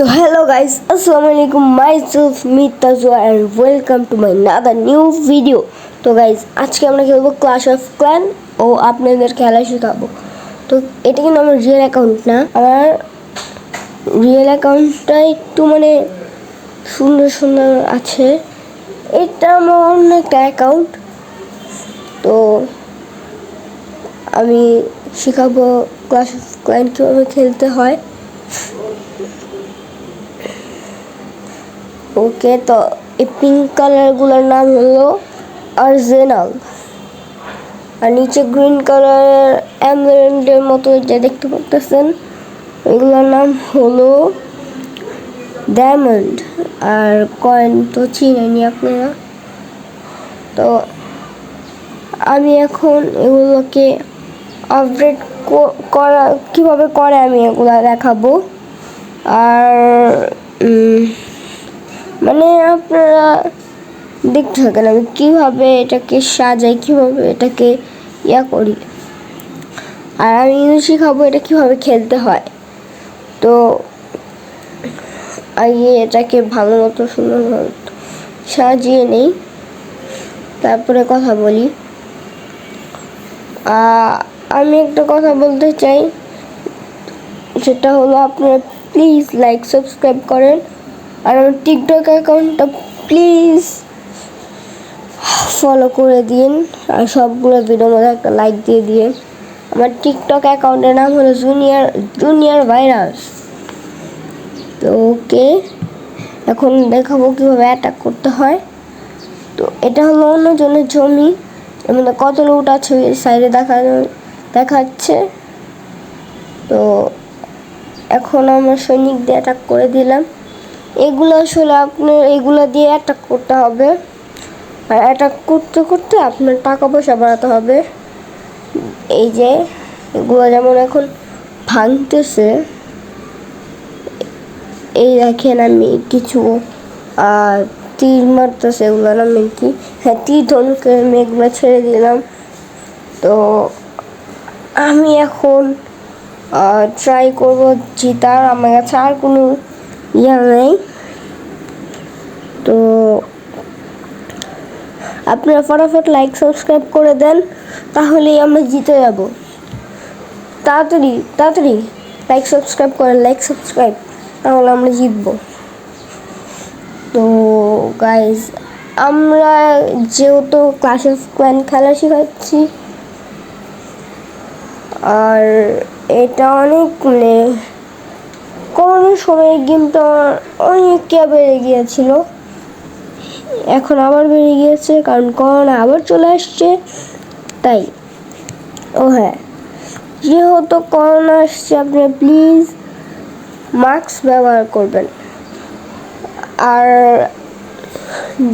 So hello guys, Assalamualaikum, myself Mitazwa and welcome to my another new video. তো guys আজকে আমরা খেলবো class of clan ও আপনাদের খেলা শেখাবো। তো এটা কিন্তু আমার রিয়েল অ্যাকাউন্ট না, আমার রিয়েল অ্যাকাউন্টটা একটু সুন্দর সুন্দর আছে, এটা আমার অন্য একটা অ্যাকাউন্ট। তো আমি শেখাবো ক্লাশ অফ ক্ল্যান কীভাবে খেলতে হয়। ওকে, তো এই পিঙ্ক কালারগুলোর নাম হলো আর্সেনাল, আর নিচে গ্রিন কালার এমারেল্ডের মতো যে দেখতে পাচ্ছেন এগুলোর নাম হলো ডায়মন্ড। আর কয়েন তো চিনেনি আপনারা। তো আমি এখন এগুলোকে আপডেট করা কীভাবে করে আমি এগুলো দেখাবো। আর আপনারা দেখতে থাকেন আমি কীভাবে এটাকে সাজাই, কীভাবে এটাকে করি। আর আমি শেখাবো এটা কীভাবে খেলতে হয়। তো আগে এটাকে ভালো মতো সুন্দর সাজিয়ে নেই, তারপরে কথা বলি। আমি একটা কথা বলতে চাই, সেটা হলো আপনারা প্লিজ লাইক সাবস্ক্রাইব করেন, আর আমার টিকটক অ্যাকাউন্টটা প্লিজ ফলো করে দিন, আর সবগুলো ভিডিওর মধ্যে একটা লাইক দিয়ে দিয়ে। আমার টিকটক অ্যাকাউন্টের নাম হলো জুনিয়র ভাইরাস। তো ওকে, এখন দেখাবো কীভাবে অ্যাটাক করতে হয়। তো এটা হলো অন্যজনের জমি, এর মধ্যে কত লুট আছে সাইডে দেখাচ্ছে। তো এখন আমার সৈনিক দিয়ে অ্যাটাক করে দিলাম। এগুলো আসলে আপনার এগুলো দিয়ে অ্যাটাক করতে হবে, আর অ্যাটাক করতে করতে আপনার টাকা পয়সা বাড়াতে হবে। এই যে এগুলো যেমন এখন ভাঙতেছে, এই দেখেন আমি কিছু তীর মারতেছে, এগুলোর নাম কি, হ্যাঁ তীর ধনুকে আমি এগুলো ছেড়ে দিলাম। তো আমি এখন ট্রাই করবো জিতার, আমার কাছে আর কোনো নেই। তো আপনারা ফটাফট লাইক সাবস্ক্রাইব করে দেন, তাহলেই আমরা জিতে যাব। তাড়াতাড়ি তাড়াতাড়ি লাইক সাবস্ক্রাইব করেন, তাহলে আমরা জিতব। তো গাইজ আমরা যেহেতু ক্লাশ অফ ক্ল্যান খেলা শেখাচ্ছি, আর এটা অনেক করোনার সময় গেমটা অনেক বেড়ে গিয়েছিল, এখন আবার বেড়ে গিয়েছে কারণ করোনা আবার চলে আসছে। তাই ও হ্যাঁ, যেহেতু করোনা আসছে আপনি প্লিজ মাস্ক ব্যবহার করবেন। আর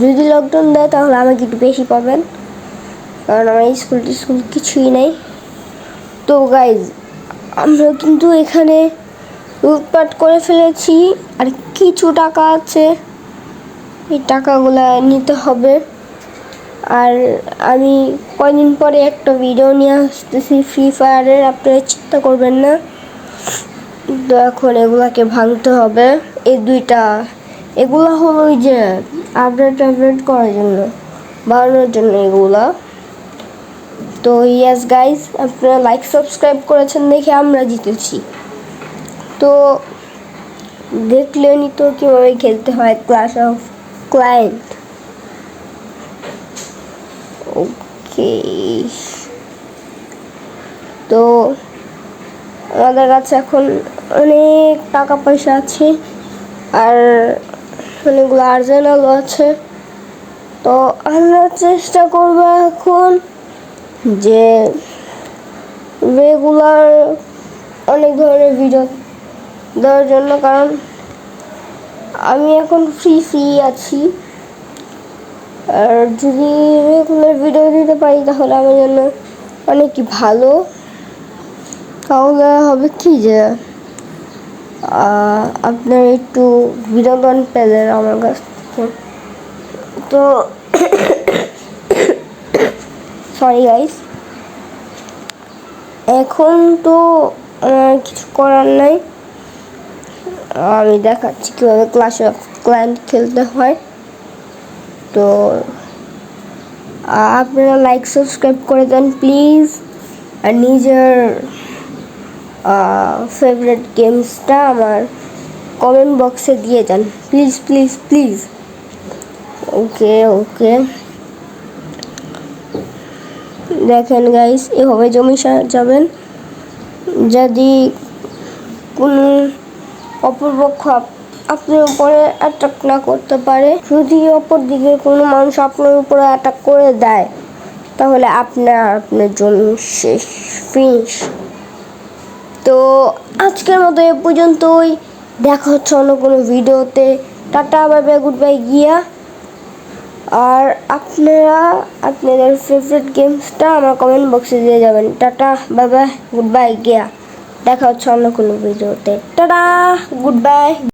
যদি লকডাউন দেয় তাহলে আমাকে একটু বেশি পাবেন, কারণ আমার স্কুল কিছুই নেই। তো গাইজ আমরা কিন্তু এখানে লুটপাট করে ফেলেছি, আর কিছু টাকা আছে, এই টাকাগুলো নিতে হবে। আর আমি কয়দিন পরে একটা ভিডিও নিয়ে আসতেছি ফ্রি ফায়ারের, আপনারা চিন্তা করবেন না। তো এখন এগুলাকে ভাঙতে হবে, এই দুইটা এগুলো হলো ওই যে আপডেট করার জন্য, বানানোর জন্য এগুলা। তো ইয়েস গাইজ, আপনারা লাইক সাবস্ক্রাইব করেছেন দেখে আমরা জিতেছি। তো দেখলেনই তো কীভাবে খেলতে হয় ক্লাশ অফ ক্ল্যান। ওকে, তো আমাদের কাছে এখন অনেক টাকা পয়সা আছে, আর অনেকগুলো আর্সেনালও আছে। তো আমরা চেষ্টা করবো এখন যে রেগুলার অনেক ধরনের ভিডিও দেওয়ার জন্য, কারণ আমি এখন ফ্রি আছি। আর যদি রেগুলার ভিডিও দিতে পারি তাহলে আমার জন্য অনেকই ভালো। তাহলে হবে কি যে আপনার একটু বিনোদন পেলেন আমার কাছ থেকে। তো সরি গাইস, এখন তো কিছু করার নাই, আমি দেখাচ্ছি কীভাবে ক্ল্যাশ অফ ক্ল্যান্স খেলতে হয়। তো আপনারা লাইক সাবস্ক্রাইব করে দেন প্লিজ, আর নিজের ফেভারিট গেমসটা আমার কমেন্ট বক্সে দিয়ে যান প্লিজ প্লিজ প্লিজ। ওকে ওকে, দেখেন গাইস, এভাবে জমি যাবেন। যদি কোনো অপরপক্ষ আপনার উপরে অ্যাটাক না করতে পারে, যদি অপর দিকে কোনো মানুষ আপনার উপরে অ্যাটাক করে দেয়, তাহলে আপনার জন্য শেষ, ফিনিশ। তো আজকের মতো এ পর্যন্তই, দেখা হচ্ছে অন্য কোনো ভিডিওতে। Tata, bye bye, good bye গিয়া। আর আপনারা আপনাদের ফেভারিট গেমসটা আমার কমেন্ট বক্সে দিয়ে যাবেন। Tata, bye bye, good bye গিয়া। দেখা হচ্ছে অন্য কোনো ভিডিওতে। Tata, good bye.